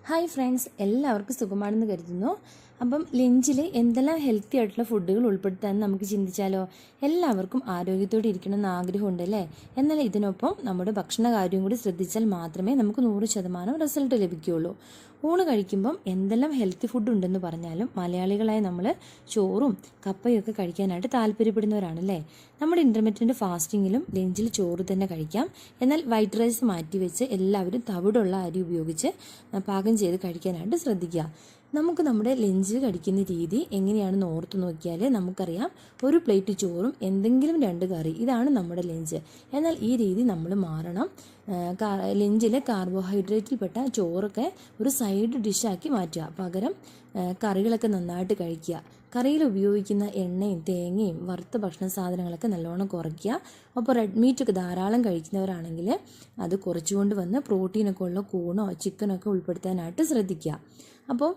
Hi friends, എല്ലാവർക്കും സുഖമാണെന്ന് കരുതുന്നു. അപ്പം ലഞ്ചിൽ എന്തെല്ലാം ഹെൽത്തി ആയിട്ടുള്ള ഫുഡുകൾ ഉൾപ്പെടുത്താമെന്ന് നമുക്ക് ചിന്തിച്ചാലോ? എല്ലാവർക്കും ആരോഗ്യത്തോടെ ഇരിക്കണമെന്ന് ആഗ്രഹമുണ്ട് അല്ലേ? എന്നാൽ ഇതിനൊപ്പം നമ്മുടെ ഭക്ഷണ കാര്യം കൂടി ശ്രദ്ധിച്ചാൽ മാത്രമേ നമുക്ക് 100% റിസൾട്ട് ലഭിക്കുകയുള്ളൂ. ഊണ് കഴിക്കുമ്പം എന്തെല്ലാം ഹെൽത്തി ഫുഡ് ഉണ്ടെന്ന് പറഞ്ഞാലും മലയാളികളായ നമ്മൾ ചോറും കപ്പയൊക്കെ കഴിക്കാനായിട്ട് താല്പര്യപ്പെടുന്നവരാണല്ലേ. നമ്മുടെ ഇൻ്റർമീഡിയറ്റ് ഫാസ്റ്റിങ്ങിലും ലഞ്ചിൽ ചോറ് തന്നെ കഴിക്കാം. എന്നാൽ വൈറ്റ് റൈസ് മാറ്റിവെച്ച് എല്ലാവരും തവിടുള്ള അരി ഉപയോഗിച്ച് പാകം ചെയ്ത് കഴിക്കാനായിട്ട് ശ്രദ്ധിക്കുക. നമുക്ക് നമ്മുടെ ലഞ്ച് കഴിക്കുന്ന രീതി എങ്ങനെയാണെന്ന് ഓർത്ത് നോക്കിയാൽ നമുക്കറിയാം, ഒരു പ്ലേറ്റ് ചോറും എന്തെങ്കിലും 2 കറി, ഇതാണ് നമ്മുടെ ലഞ്ച്. എന്നാൽ ഈ രീതി നമ്മൾ മാറണം. ലഞ്ചിൽ കാർബോഹൈഡ്രേറ്റിൽപ്പെട്ട ചോറൊക്കെ ഒരു സൈഡ് ഡിഷാക്കി മാറ്റുക. പകരം കറികളൊക്കെ നന്നായിട്ട് കഴിക്കുക. കറിയിൽ ഉപയോഗിക്കുന്ന എണ്ണയും തേങ്ങയും വറുത്ത ഭക്ഷണ സാധനങ്ങളൊക്കെ നല്ലോണം കുറയ്ക്കുക. അപ്പോൾ റെഡ് മീറ്റൊക്കെ ധാരാളം കഴിക്കുന്നവരാണെങ്കിൽ അത് കുറച്ചുകൊണ്ട് വന്ന് പ്രോട്ടീനൊക്കെ ഉള്ള കൂണോ ചിക്കനൊക്കെ ഉൾപ്പെടുത്താനായിട്ട് ശ്രദ്ധിക്കുക. അപ്പോൾ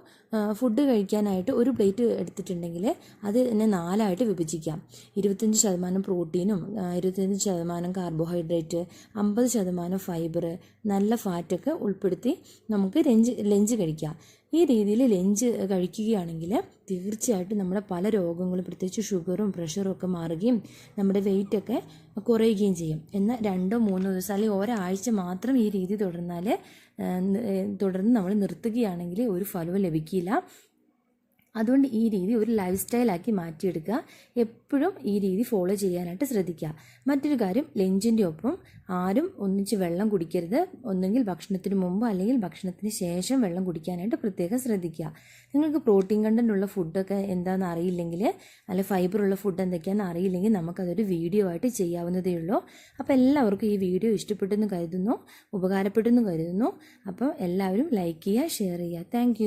ഫുഡ് കഴിക്കാനായിട്ട് ഒരു പ്ലേറ്റ് എടുത്തിട്ടുണ്ടെങ്കിൽ അത് തന്നെ 4ആയിട്ട് വിഭജിക്കാം. 25% പ്രോട്ടീനും 25% കാർബോഹൈഡ്രേറ്റ്, 50% ഫൈബർ, നല്ല ഫാറ്റൊക്കെ ഉൾപ്പെടുത്തി നമുക്ക് ലഞ്ച് കഴിക്കാം. ഈ രീതിയിൽ ലഞ്ച് കഴിക്കുകയാണെങ്കിൽ തീർച്ചയായിട്ടും നമ്മുടെ പല രോഗങ്ങളും, പ്രത്യേകിച്ച് ഷുഗറും പ്രഷറും ഒക്കെ മാറുകയും നമ്മുടെ വെയിറ്റൊക്കെ കുറയുകയും ചെയ്യും. എന്നാൽ 2-3 ദിവസം അല്ലെങ്കിൽ ഒരാഴ്ച മാത്രം ഈ രീതി തുടർന്ന് നമ്മൾ നിർത്തുകയാണെങ്കിൽ ഒരു ഫലവും ലഭിക്കില്ല. അതുകൊണ്ട് ഈ രീതി ഒരു ലൈഫ് സ്റ്റൈലാക്കി മാറ്റിയെടുക്കുക. എപ്പോഴും ഈ രീതി ഫോളോ ചെയ്യാനായിട്ട് ശ്രദ്ധിക്കുക. മറ്റൊരു കാര്യം, ലഞ്ചിൻ്റെ ഒപ്പം ആരും ഒന്നിച്ച് വെള്ളം കുടിക്കരുത്. ഒന്നെങ്കിൽ ഭക്ഷണത്തിന് മുമ്പ് അല്ലെങ്കിൽ ഭക്ഷണത്തിന് ശേഷം വെള്ളം കുടിക്കാനായിട്ട് പ്രത്യേകം ശ്രദ്ധിക്കുക. നിങ്ങൾക്ക് പ്രോട്ടീൻ കണ്ടൻ്റ് ഉള്ള ഫുഡൊക്കെ എന്താണെന്ന് അറിയില്ലെങ്കിൽ, അല്ലെങ്കിൽ ഫൈബറുള്ള ഫുഡ് എന്തൊക്കെയാണെന്ന് അറിയില്ലെങ്കിൽ നമുക്കതൊരു വീഡിയോ ആയിട്ട് ചെയ്യാവുന്നതേ ഉള്ളൂ. അപ്പോൾ എല്ലാവർക്കും ഈ വീഡിയോ ഇഷ്ടപ്പെട്ടെന്ന് കരുതുന്നു, ഉപകാരപ്പെട്ടെന്ന് കരുതുന്നു. അപ്പോൾ എല്ലാവരും ലൈക്ക് ചെയ്യുക, ഷെയർ ചെയ്യുക. താങ്ക്